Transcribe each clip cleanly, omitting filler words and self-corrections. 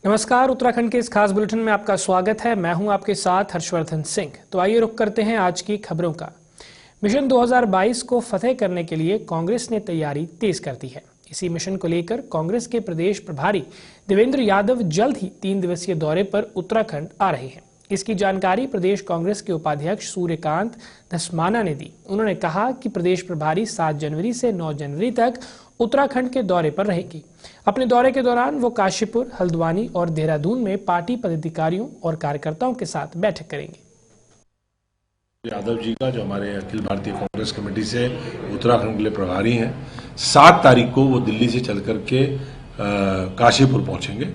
नमस्कार, उत्तराखंड के इस खास बुलेटिन में आपका स्वागत है। मैं हूं आपके साथ हर्षवर्धन सिंह। तो आइए रुख करते हैं आज की खबरों का। मिशन 2022 को फतेह करने के लिए कांग्रेस ने तैयारी तेज कर दी है। इसी मिशन को लेकर कांग्रेस के प्रदेश प्रभारी देवेंद्र यादव जल्द ही 3 दिवसीय दौरे पर उत्तराखंड आ रहे हैं। इसकी जानकारी प्रदेश कांग्रेस के उपाध्यक्ष सूर्यकांत धस्माना ने दी। उन्होंने कहा कि प्रदेश प्रभारी 7 जनवरी से 9 जनवरी तक उत्तराखंड के दौरे पर रहेंगी। अपने दौरे के दौरान वो काशीपुर, हल्द्वानी और देहरादून में पार्टी पदाधिकारियों और कार्यकर्ताओं के साथ बैठक करेंगे। यादव जी का, जो हमारे अखिल भारतीय कांग्रेस कमेटी से उत्तराखंड के लिए प्रभारी हैं, 7 तारीख को वो दिल्ली से चल करके काशीपुर पहुंचेंगे।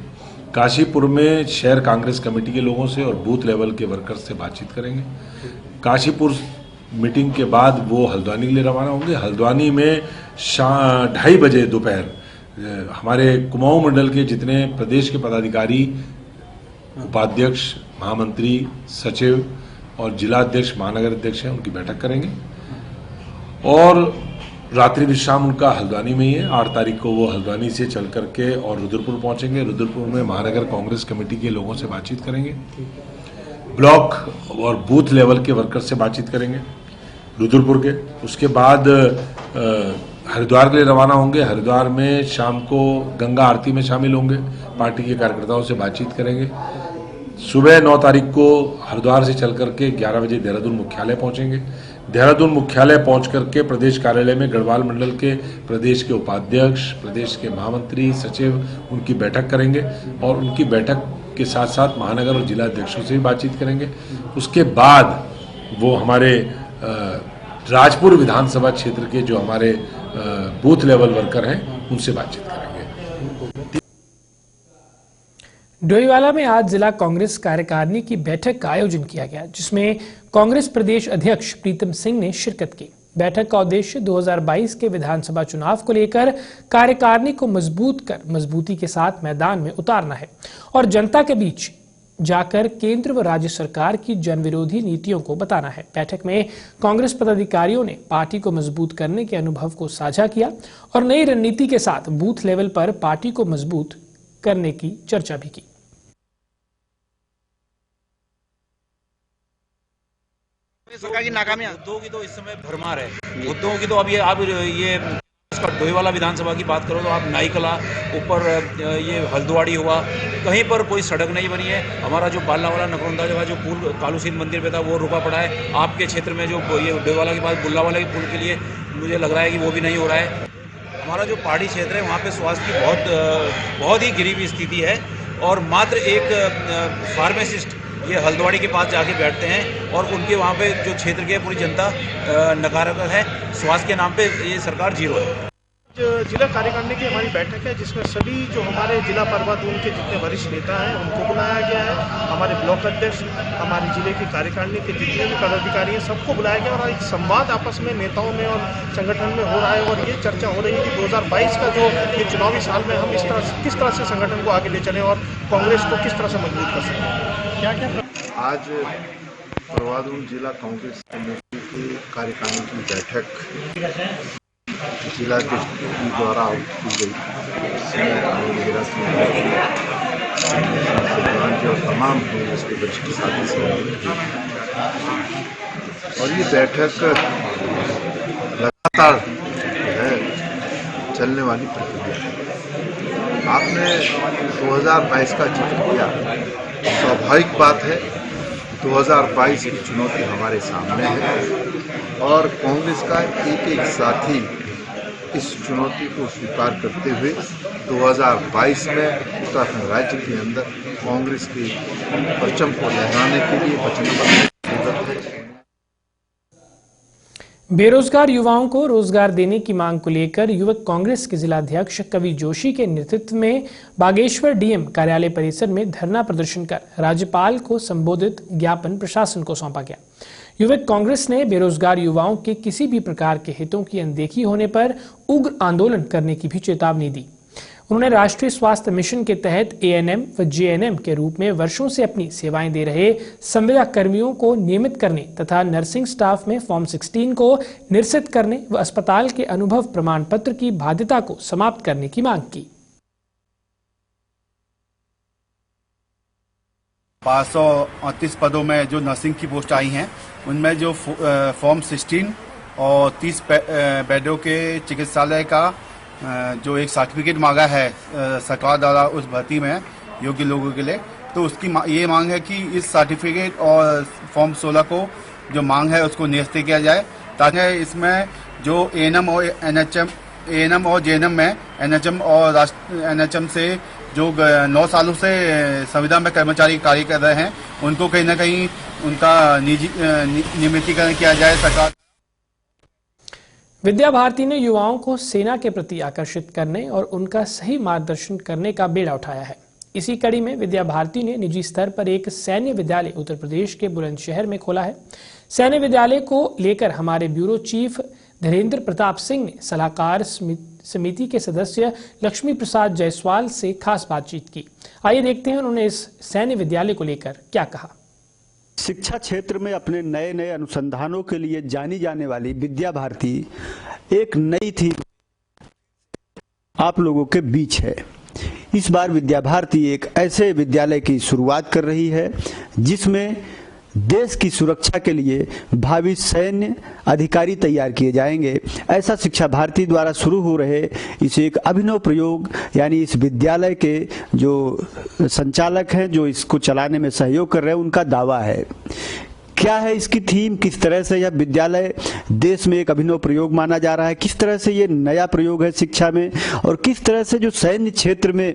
काशीपुर में शहर कांग्रेस कमेटी के लोगों से और बूथ लेवल के वर्कर्स से बातचीत करेंगे। काशीपुर मीटिंग के बाद वो हल्द्वानी के लिए रवाना होंगे। हल्द्वानी में 2:30 बजे दोपहर हमारे कुमाऊं मंडल के जितने प्रदेश के पदाधिकारी, उपाध्यक्ष, महामंत्री, सचिव और जिला अध्यक्ष, महानगर अध्यक्ष हैं, उनकी बैठक करेंगे। और रात्रि विश्राम उनका हल्द्वानी में ही है। 8 तारीख को वो हल्द्वानी से चल करके और रुद्रपुर पहुंचेंगे। रुद्रपुर में महानगर कांग्रेस कमेटी के लोगों से बातचीत करेंगे। ब्लॉक और बूथ लेवल के वर्कर से बातचीत करेंगे रुद्रपुर के। उसके बाद हरिद्वार के लिए रवाना होंगे। हरिद्वार में शाम को गंगा आरती में शामिल होंगे। पार्टी के कार्यकर्ताओं से बातचीत करेंगे। सुबह 9 तारीख को हरिद्वार से चल करके 11 बजे देहरादून मुख्यालय पहुंचेंगे। देहरादून मुख्यालय पहुंच करके प्रदेश कार्यालय में गढ़वाल मंडल के प्रदेश के उपाध्यक्ष, प्रदेश के महामंत्री, सचिव, उनकी बैठक करेंगे। और उनकी बैठक के साथ साथ महानगर और जिला अध्यक्षों से भी बातचीत करेंगे। उसके बाद वो हमारे राजपुर विधानसभा क्षेत्र के जो हमारे बूथ लेवल वर्कर हैं, उनसे बातचीत करेंगे। डोईवाला में आज जिला कांग्रेस कार्यकारिणी की बैठक का आयोजन किया गया, जिसमें कांग्रेस प्रदेश अध्यक्ष प्रीतम सिंह ने शिरकत की। बैठक का उद्देश्य 2022 के विधानसभा चुनाव को लेकर कार्यकारिणी को मजबूती के साथ मैदान में उतारना है और जनता के बीच जाकर केंद्र व राज्य सरकार की जनविरोधी नीतियों को बताना है। बैठक में कांग्रेस पदाधिकारियों ने पार्टी को मजबूत करने के अनुभव को साझा किया और नई रणनीति के साथ बूथ लेवल पर पार्टी को मजबूत करने की चर्चा भी की। सरकार की नाकामियां, मुद्दों की तो इस समय भरमार है। मुद्दों की तो अब ये डोईवाला विधानसभा की बात करो तो आप नाईकला ऊपर ये हल्द्वाड़ी हुआ, कहीं पर कोई सड़क नहीं बनी है। हमारा जो बालनावाला नकरौंदा जो पुल कालू सिंह मंदिर पे था वो रुका पड़ा है। आपके क्षेत्र में जो ये डोईवाला के पास बुल्लावाला के पुल के लिए मुझे लग रहा है कि वो भी नहीं हो रहा है। हमारा जो पहाड़ी क्षेत्र है वहाँ पे स्वास्थ्य की बहुत ही गिरी हुई स्थिति है और मात्र एक फार्मासिस्ट ये हल्द्वाड़ी के पास जाके बैठते हैं और उनके वहाँ पे जो क्षेत्र की पूरी जनता नकारात्मक है। स्वास्थ्य के नाम पे ये सरकार जीरो है। जिला कार्यकारिणी की हमारी बैठक है, जिसमें सभी जो हमारे जिला पर्वतून के जितने वरिष्ठ नेता हैं उनको बुलाया गया है। हमारे ब्लॉक अध्यक्ष, हमारे जिले की कार्यकारिणी के जितने भी पदाधिकारी हैं सबको बुलाया गया और एक संवाद आपस में नेताओं में और संगठन में हो रहा है। और ये चर्चा हो रही है कि 2022 का जो ये चुनावी साल में हम किस तरह से संगठन को आगे ले चलें और कांग्रेस को किस तरह से मजबूत कर सकें। क्या आज परवादून जिला कांग्रेस कमेटी की कार्यकारिणी की बैठक जिलाध्यक्ष द्वारा की गई, और तमाम कांग्रेस के वरिष्ठ साथी से और ये बैठक लगातार है चलने वाली प्रक्रिया है। आपने 2022 का जिक्र किया, स्वाभाविक बात है 2022 की चुनौती हमारे सामने है और कांग्रेस का एक साथी इस चुनौती को स्वीकार करते हुए 2022 में उत्तराखंड राज्य के अंदर कांग्रेस के परचम को लहराने के लिए वचनबद्ध है। बेरोजगार युवाओं को रोजगार देने की मांग को लेकर युवक कांग्रेस के जिलाध्यक्ष कवि जोशी के नेतृत्व में बागेश्वर डीएम कार्यालय परिसर में धरना प्रदर्शन कर राज्यपाल को संबोधित ज्ञापन प्रशासन को सौंपा गया। युवक कांग्रेस ने बेरोजगार युवाओं के किसी भी प्रकार के हितों की अनदेखी होने पर उग्र आंदोलन करने की भी चेतावनी दी। उन्होंने राष्ट्रीय स्वास्थ्य मिशन के तहत एएनएम व जेएनएम के रूप में वर्षों से अपनी सेवाएं दे रहे संविदा कर्मियों को नियमित करने तथा नर्सिंग स्टाफ में फॉर्म 16 को निरसित करने व अस्पताल के अनुभव प्रमाण पत्र की बाध्यता को समाप्त करने की मांग की। 538 पदों में जो नर्सिंग की पोस्ट आई हैं, उनमें जो फॉर्म 16 और 30 बेडों के चिकित्सालय का जो एक सर्टिफिकेट मांगा है सरकार द्वारा उस भर्ती में योग्य लोगों के लिए, तो उसकी ये मांग है कि इस सर्टिफिकेट और फॉर्म 16 को जो मांग है उसको निरस्त किया जाए, ताकि इसमें जो एएनएम और जेएनएम में एनएचएम और एनएचएम से जो 9 सालों से संविदा में कर्मचारी कार्य कर रहे हैं, उनको कहीं ना कहीं उनका नियमितीकरण किया जाए। सरकार विद्या भारती ने युवाओं को सेना के प्रति आकर्षित करने और उनका सही मार्गदर्शन करने का बेड़ा उठाया है। इसी कड़ी में विद्या भारती ने निजी स्तर पर एक सैन्य विद्यालय उत्तर प्रदेश के बुलंदशहर में खोला है। सैन्य विद्यालय को लेकर हमारे ब्यूरो चीफ धीरेन्द्र प्रताप सिंह ने सलाहकार समिति के सदस्य लक्ष्मी प्रसाद जायसवाल से खास बातचीत की। आइए देखते हैं उन्होंने इस सैन्य विद्यालय को लेकर क्या कहा। शिक्षा क्षेत्र में अपने नए नए अनुसंधानों के लिए जानी जाने वाली विद्या भारती एक नई थी आप लोगों के बीच है। इस बार विद्या भारती एक ऐसे विद्यालय की शुरुआत कर रही है जिसमें देश की सुरक्षा के लिए भावी सैन्य अधिकारी तैयार किए जाएंगे। ऐसा शिक्षा भारती द्वारा शुरू हो रहे इस एक अभिनव प्रयोग, यानी इस विद्यालय के जो संचालक हैं, जो इसको चलाने में सहयोग कर रहे हैं, उनका दावा है। क्या है इसकी थीम, किस तरह से यह विद्यालय देश में एक अभिनव प्रयोग माना जा रहा है, किस तरह से ये नया प्रयोग है शिक्षा में, और किस तरह से जो सैन्य क्षेत्र में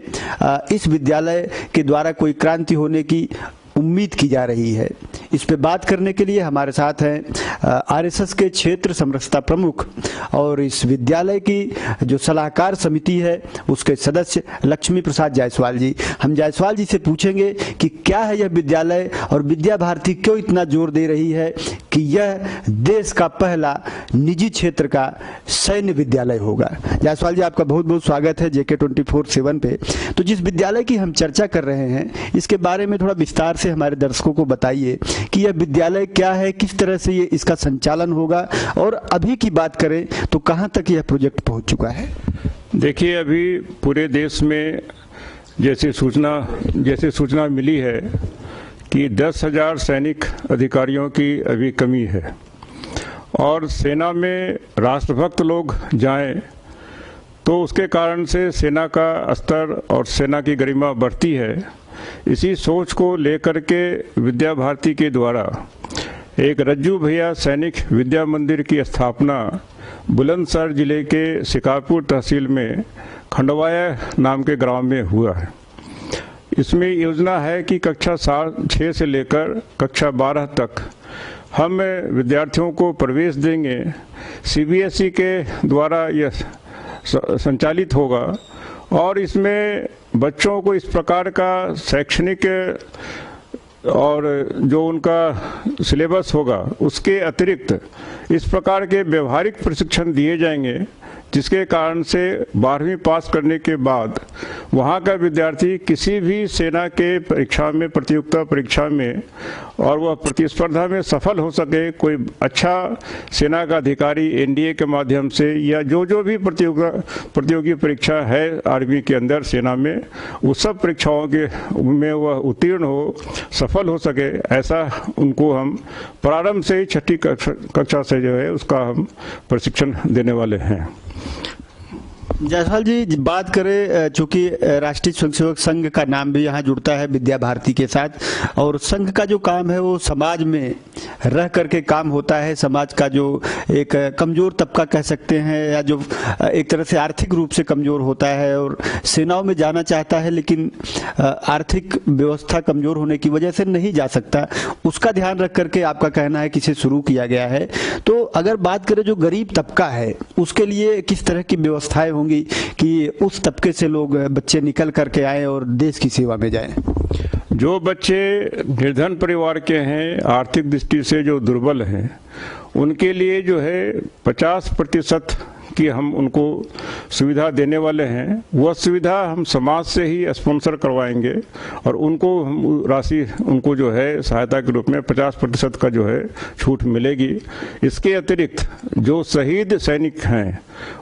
इस विद्यालय के द्वारा कोई क्रांति होने की उम्मीद की जा रही है। इस पे बात करने के लिए हमारे साथ हैं आरएसएस के क्षेत्र समरसता प्रमुख और इस विद्यालय की जो सलाहकार समिति है उसके सदस्य लक्ष्मी प्रसाद जायसवाल जी। हम जायसवाल जी से पूछेंगे कि क्या है यह विद्यालय और विद्या भारती क्यों इतना जोर दे रही है कि यह देश का पहला निजी क्षेत्र का सैन्य विद्यालय होगा। जायसवाल जी, आपका बहुत बहुत स्वागत है JK 24/7 पे। तो जिस विद्यालय की हम चर्चा कर रहे हैं, इसके बारे में थोड़ा विस्तार से हमारे दर्शकों को बताइए कि यह विद्यालय क्या है, किस तरह से ये इसका संचालन होगा, और अभी की बात करें तो कहां तक यह प्रोजेक्ट पहुंच चुका है। देखिए, अभी पूरे देश में जैसे सूचना मिली है कि 10,000 सैनिक अधिकारियों की अभी कमी है और सेना में राष्ट्रभक्त लोग जाएं तो उसके कारण से सेना का स्तर और सेना की गरिमा बढ़ती है। इसी सोच को लेकर के विद्या भारती के द्वारा एक रज्जू भैया सैनिक विद्या मंदिर की स्थापना बुलंदशहर जिले के शिकारपुर तहसील में खंडवाया नाम के गांव में हुआ है। इसमें योजना है कि कक्षा 6 से लेकर कक्षा 12 तक हम विद्यार्थियों को प्रवेश देंगे। CBSE के द्वारा यह संचालित होगा और इसमें बच्चों को इस प्रकार का शैक्षणिक और जो उनका सिलेबस होगा उसके अतिरिक्त इस प्रकार के व्यवहारिक प्रशिक्षण दिए जाएंगे, जिसके कारण से 12वीं पास करने के बाद वहाँ का विद्यार्थी किसी भी सेना के परीक्षा में, प्रतियोगिता परीक्षा में, और वह प्रतिस्पर्धा में सफल हो सके। कोई अच्छा सेना का अधिकारी NDA के माध्यम से या जो भी प्रतियोगी परीक्षा है आर्मी के अंदर सेना में, उस सब परीक्षाओं के में वह उत्तीर्ण हो, सफल हो सके, ऐसा उनको हम प्रारंभ से ही 6ठी कक्षा से जो है उसका हम प्रशिक्षण देने वाले हैं। जायसवाल जी, बात करें, चूंकि राष्ट्रीय स्वयंसेवक संघ का नाम भी यहाँ जुड़ता है विद्या भारती के साथ, और संघ का जो काम है वो समाज में रह करके काम होता है। समाज का जो एक कमजोर तबका कह सकते हैं, या जो एक तरह से आर्थिक रूप से कमजोर होता है और सेनाओं में जाना चाहता है लेकिन आर्थिक व्यवस्था कमजोर होने की वजह से नहीं जा सकता, उसका ध्यान रख करके आपका कहना है कि इसे शुरू किया गया है। तो अगर बात करें जो गरीब तबका है उसके लिए किस तरह की व्यवस्थाएं होंगी कि उस तबके से लोग बच्चे निकल करके आए और देश की सेवा में जाएं? जो बच्चे निर्धन परिवार के हैं, आर्थिक दृष्टि से जो दुर्बल हैं, उनके लिए जो है 50% की हम उनको सुविधा देने वाले हैं। वह सुविधा हम समाज से ही स्पॉन्सर करवाएंगे और उनको हम राशि उनको जो है सहायता के रूप में 50% का जो है छूट मिलेगी। इसके अतिरिक्त जो शहीद सैनिक हैं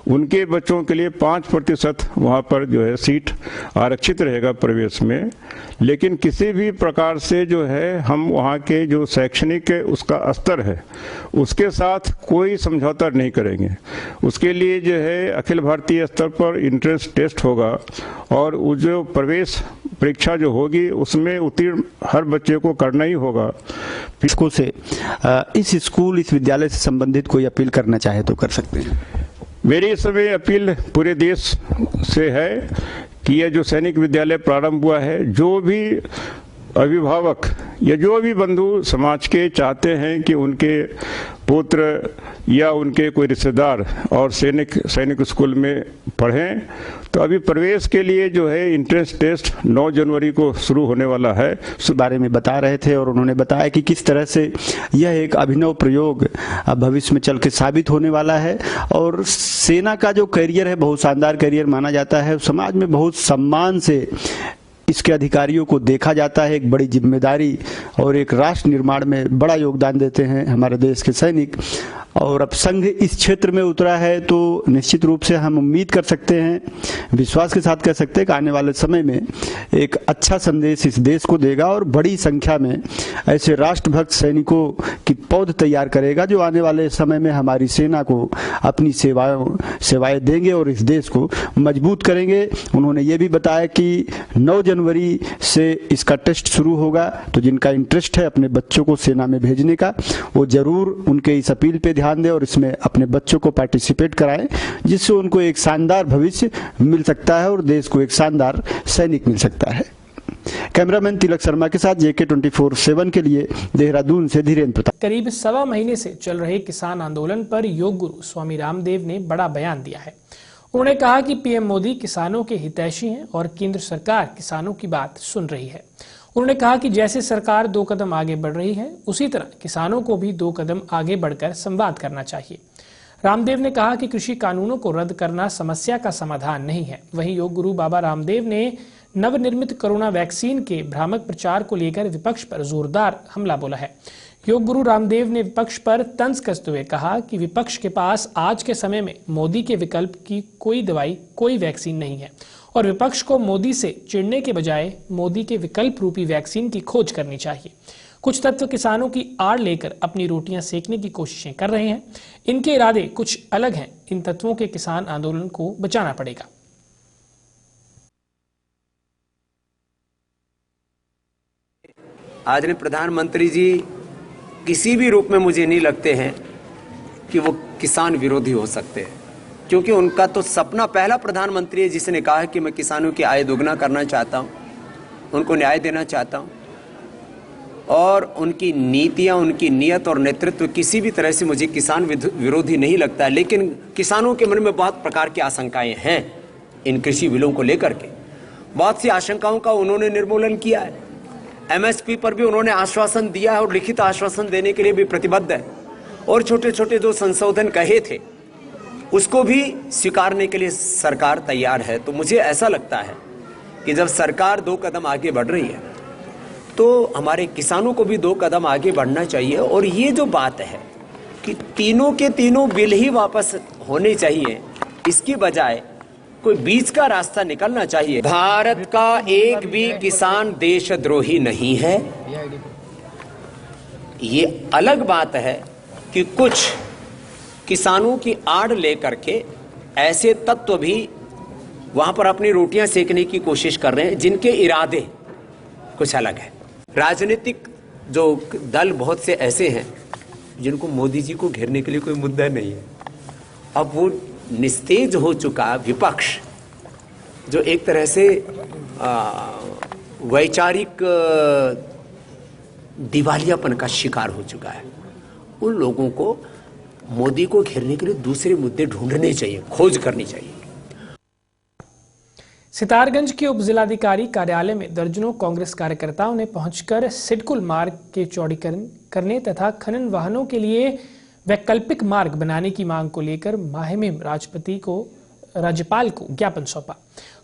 उनके बच्चों के लिए 5% वहाँ पर जो है सीट आरक्षित रहेगा प्रवेश में, लेकिन किसी भी प्रकार से जो है हम वहाँ के जो शैक्षणिक उसका स्तर है उसके साथ कोई समझौता नहीं करेंगे। उसके लिए जो है अखिल भारतीय स्तर पर एंट्रेंस टेस्ट होगा और वो जो प्रवेश परीक्षा जो होगी उसमें उत्तीर्ण हर बच्चे को करना ही होगा। इसको से इस स्कूल इस विद्यालय से संबंधित कोई अपील करना चाहे तो कर सकते हैं। मेरी इस समय अपील पूरे देश से है कि यह जो सैनिक विद्यालय प्रारंभ हुआ है, जो भी अभिभावक या जो भी बंधु समाज के चाहते हैं कि उनके पुत्र या उनके कोई रिश्तेदार और सैनिक स्कूल में पढ़ें, तो अभी प्रवेश के लिए जो है एंट्रेंस टेस्ट 9 जनवरी को शुरू होने वाला है। इस बारे में बता रहे थे और उन्होंने बताया कि किस तरह से यह एक अभिनव प्रयोग भविष्य में चल के साबित होने वाला है और सेना का जो करियर है बहुत शानदार करियर माना जाता है। समाज में बहुत सम्मान से इसके अधिकारियों को देखा जाता है। एक बड़ी जिम्मेदारी और एक राष्ट्र निर्माण में बड़ा योगदान देते हैं हमारे देश के सैनिक। और अब संघ इस क्षेत्र में उतरा है तो निश्चित रूप से हम उम्मीद कर सकते हैं, विश्वास के साथ कह सकते हैं कि आने वाले समय में एक अच्छा संदेश इस देश को देगा और बड़ी संख्या में ऐसे राष्ट्रभक्त सैनिकों की पौध तैयार करेगा जो आने वाले समय में हमारी सेना को अपनी सेवाएं देंगे और इस देश को मजबूत करेंगे। उन्होंने ये भी बताया कि 9 जनवरी से इसका टेस्ट शुरू होगा, तो जिनका इंटरेस्ट है अपने बच्चों को सेना में भेजने का वो जरूर उनके इस अपील पे ध्यान दें और इसमें अपने बच्चों को पार्टिसिपेट कराएं, जिससे उनको एक शानदार भविष्य मिल सकता है और देश को एक शानदार सैनिक मिल सकता है। कैमरामैन तिलक शर्मा के साथ JK 24/7 के लिए देहरादून से धीरेन्द्र प्रताप। करीब 1.25 महीने से चल रहे किसान आंदोलन पर योग गुरु स्वामी रामदेव ने बड़ा बयान दिया है। उन्होंने कहा कि पीएम मोदी किसानों के हितैषी हैं और केंद्र सरकार किसानों की बात सुन रही है। उन्होंने कहा कि जैसे सरकार 2 कदम आगे बढ़ रही है, उसी तरह किसानों को भी 2 कदम आगे बढ़कर संवाद करना चाहिए। रामदेव ने कहा कि कृषि कानूनों को रद्द करना समस्या का समाधान नहीं है। वहीं योग गुरु बाबा रामदेव ने नवनिर्मित कोरोना वैक्सीन के भ्रामक प्रचार को लेकर विपक्ष पर जोरदार हमला बोला है। योग गुरु रामदेव ने विपक्ष पर तंज कसते हुए कहा कि विपक्ष के पास आज के समय में मोदी के विकल्प की कोई दवाई, कोई वैक्सीन नहीं है और विपक्ष को मोदी से चिढ़ने के बजाय मोदी के विकल्प रूपी वैक्सीन की खोज करनी चाहिए। कुछ तत्व किसानों की आड़ लेकर अपनी रोटियां सेकने की कोशिशें कर रहे हैं। इनके इरादे कुछ अलग हैं। इन तत्वों के किसान आंदोलन को बचाना पड़ेगा। आदरणीय प्रधानमंत्री जी किसी भी रूप में मुझे नहीं लगते हैं कि वो किसान विरोधी हो सकते हैं, क्योंकि उनका तो सपना, पहला प्रधानमंत्री है जिसने कहा है कि मैं किसानों की आय दोगुना करना चाहता हूं, उनको न्याय देना चाहता हूं और उनकी नीतियां, उनकी नीयत और नेतृत्व किसी भी तरह से मुझे किसान विरोधी नहीं लगता है। लेकिन किसानों के मन में बहुत प्रकार की आशंकाएं हैं इन कृषि बिलों को लेकर के। बहुत सी आशंकाओं का उन्होंने निर्मूलन किया है। MSP पर भी उन्होंने आश्वासन दिया है और लिखित आश्वासन देने के लिए भी प्रतिबद्ध है और छोटे छोटे जो संशोधन कहे थे उसको भी स्वीकारने के लिए सरकार तैयार है। तो मुझे ऐसा लगता है कि जब सरकार 2 कदम आगे बढ़ रही है तो हमारे किसानों को भी 2 कदम आगे बढ़ना चाहिए। और ये जो बात है कि तीनों के तीनों बिल ही वापस होने चाहिए, इसकी बजाय कोई बीच का रास्ता निकलना चाहिए। भारत का एक भी किसान देशद्रोही नहीं है। ये अलग बात है कि कुछ किसानों की आड़ लेकर के ऐसे तत्व भी वहां पर अपनी रोटियां सेकने की कोशिश कर रहे हैं जिनके इरादे कुछ अलग है। राजनीतिक जो दल बहुत से ऐसे हैं जिनको मोदी जी को घेरने के लिए कोई मुद्दा नहीं है। अब वो निस्तेज हो चुका विपक्ष, जो एक तरह से वैचारिक दिवालियापन का शिकार हो चुका है, उन लोगों को मोदी को घेरने के लिए दूसरे मुद्दे ढूंढने चाहिए, खोज करनी चाहिए। सितारगंज के उप जिलाधिकारी कार्यालय में दर्जनों कांग्रेस कार्यकर्ताओं ने पहुंचकर सिडकुल मार्ग के चौड़ीकरण करने तथा खनन वाहनों के लिए वैकल्पिक मार्ग बनाने की मांग को लेकर माहिम राज्यपाल को ज्ञापन सौंपा।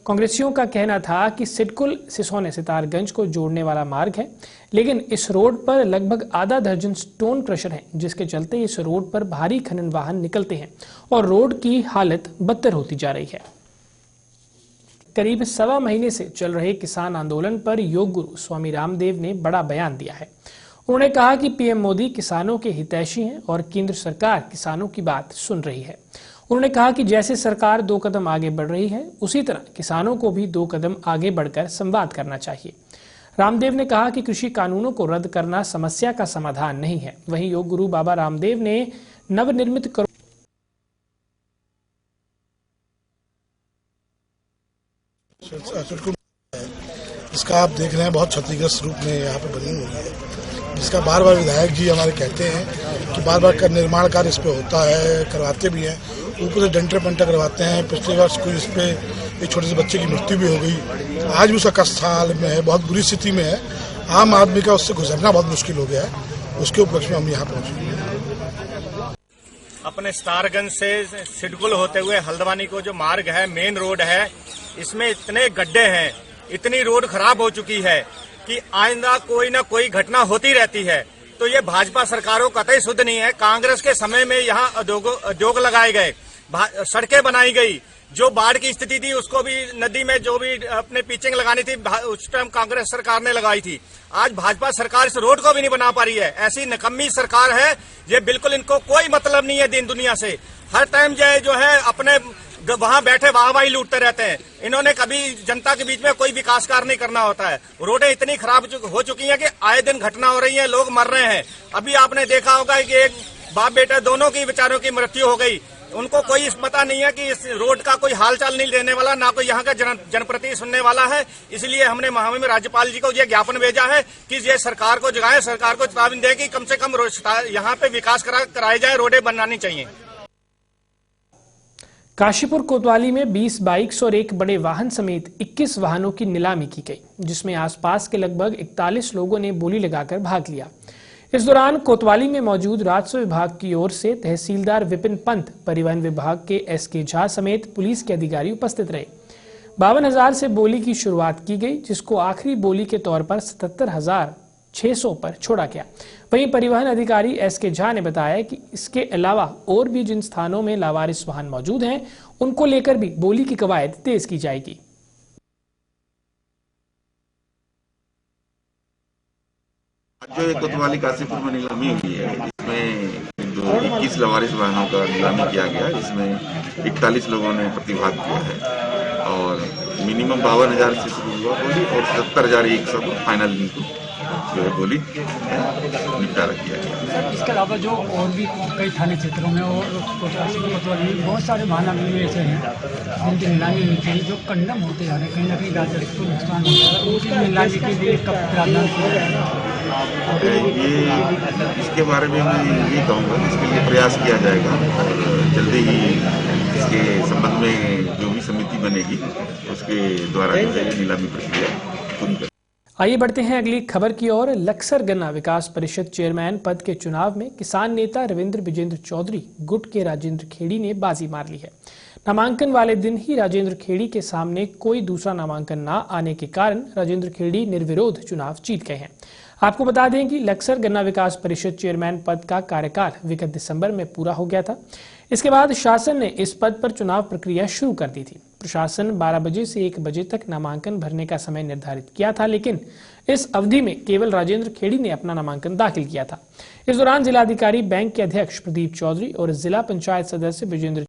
कांग्रेसियों का कहना था कि सिडकुल सिसोने सितारगंज को जोड़ने वाला मार्ग है, लेकिन इस रोड पर लगभग आधा दर्जन स्टोन क्रशर हैं, जिसके चलते इस रोड पर भारी खनन वाहन निकलते हैं और रोड की हालत बदतर होती जा रही है। करीब सवा महीने से चल रहे किसान आंदोलन पर योग गुरु स्वामी रामदेव ने बड़ा बयान दिया है। उन्होंने कहा कि पीएम मोदी किसानों के हितैषी हैं और केंद्र सरकार किसानों की बात सुन रही है। उन्होंने कहा कि जैसे सरकार 2 कदम आगे बढ़ रही है, उसी तरह किसानों को भी 2 कदम आगे बढ़कर संवाद करना चाहिए। रामदेव ने कहा कि कृषि कानूनों को रद्द करना समस्या का समाधान नहीं है। वहीं योग गुरु बाबा रामदेव ने नवनिर्मित इसका आप देख रहे हैं बहुत क्षतिग्रस्त रूप में यहाँ पे बनी हुई है, जिसका बार बार विधायक जी हमारे कहते हैं कि बार बार कर निर्माण कार्य इस पे होता है, करवाते भी हैं, ऊपर से डंटे पंटा करवाते हैं। पिछले वर्ष कोई इस पे एक छोटे से बच्चे की मृत्यु भी हो गई, आज भी उसका कष्ट हाल में है, बहुत बुरी स्थिति में है। आम आदमी का उससे गुजरना बहुत मुश्किल हो गया है। उसके उपलक्ष्य में हम यहाँ पहुँचे हैं। अपने स्टारगंज से सिडकुल होते हुए हल्द्वानी को जो मार्ग है, मेन रोड है, इसमें इतने गड्ढे हैं, इतनी रोड खराब हो चुकी है कि आइंदा कोई न कोई घटना होती रहती है। तो ये भाजपा सरकारों कतई शुद्ध नहीं है। कांग्रेस के समय में यहाँ उद्योग लगाए गए, सड़कें बनाई गई, जो बाढ़ की स्थिति थी उसको भी नदी में जो भी अपने पिचिंग लगानी थी उस टाइम कांग्रेस सरकार ने लगाई थी। आज भाजपा सरकार इस रोड को भी नहीं बना पा रही है। ऐसी निकम्मी सरकार है, ये बिल्कुल इनको कोई मतलब नहीं है दिन दुनिया से। हर टाइम जो है अपने वहां बैठे वाहवाही लूटते रहते हैं। इन्होंने कभी जनता के बीच में कोई विकास कार्य नहीं करना होता है। रोडें इतनी खराब हो चुकी हैं कि आए दिन घटना हो रही है, लोग मर रहे हैं। अभी आपने देखा होगा कि एक बाप बेटा दोनों की बेचारों की मृत्यु हो गई। उनको कोई पता नहीं है कि इस रोड का कोई हालचाल नहीं लेने वाला, ना कोई यहाँ का जनप्रतिनिधि सुनने वाला है। इसलिए हमने महामहिम राज्यपाल जी को ये ज्ञापन भेजा है कि ये सरकार को जगाए, सरकार को चेतावनी दें कि कम से कम यहाँ पे विकास कराए जाए, रोडें बनानी चाहिए। काशीपुर कोतवाली में 20 बाइक्स और एक बड़े वाहन समेत 21 वाहनों की नीलामी की गई, जिसमें आसपास के लगभग 41 लोगों ने बोली लगाकर भाग लिया। इस दौरान कोतवाली में मौजूद राजस्व विभाग की ओर से तहसीलदार विपिन पंत, परिवहन विभाग के एसके झा समेत पुलिस के अधिकारी उपस्थित रहे। 52,000 से बोली की शुरुआत की गई, जिसको आखिरी बोली के तौर पर 77,600 पर छोड़ा गया। वहीं परिवहन अधिकारी एसके झा ने बताया कि इसके अलावा और भी जिन स्थानों में लावारिस वाहन मौजूद हैं, उनको लेकर भी बोली की कवायद तेज की जाएगी। जो एक कोतवाली काशीपुर में नीलामी हुई है, इसमें 21 लावारिस वाहनों का नीलामी किया गया, जिसमें 41 लोगों ने प्रतिभाग किया है और मिनिमम 52,000 से शुरू हुआ बोली और 77,100 को फाइनल इनको जो है बोली निपटारा किया गया। इसके अलावा जो और भी कई थाने क्षेत्रों में और कोतवाली में बहुत सारे वाहन ऐसे हैं जिनकी नीलामी होनी चाहिए, जो कंडम होते जा रहे हैं, कहीं ना कहीं राजस्व को नुकसान होता है, उनकी नीलामी के लिए कब प्रावधान किया जाएगा? ये इसके बारे में मैं ये कहूँगा कि इसके लिए प्रयास किया जाएगा और जल्दी ही इसके संबंध में जो भी समिति बनेगी उसके द्वारा जो है नीलामी प्रक्रिया पूरी कर। आइए बढ़ते हैं अगली खबर की ओर। लक्सर गन्ना विकास परिषद चेयरमैन पद के चुनाव में किसान नेता रविंद्र विजेंद्र चौधरी गुट के राजेंद्र खेड़ी ने बाजी मार ली है। नामांकन वाले दिन ही राजेंद्र खेड़ी के सामने कोई दूसरा नामांकन न आने के कारण राजेंद्र खेड़ी निर्विरोध चुनाव जीत गए हैं। आपको बता दें कि लक्सर गन्ना विकास परिषद चेयरमैन पद का कार्यकाल विगत दिसंबर में पूरा हो गया था। इसके बाद शासन ने इस पद पर चुनाव प्रक्रिया शुरू कर दी थी। प्रशासन 12 बजे से 1 बजे तक नामांकन भरने का समय निर्धारित किया था, लेकिन इस अवधि में केवल राजेंद्र खेड़ी ने अपना नामांकन दाखिल किया था। इस दौरान जिलाधिकारी बैंक के अध्यक्ष प्रदीप चौधरी और जिला पंचायत सदस्य विजेंद्र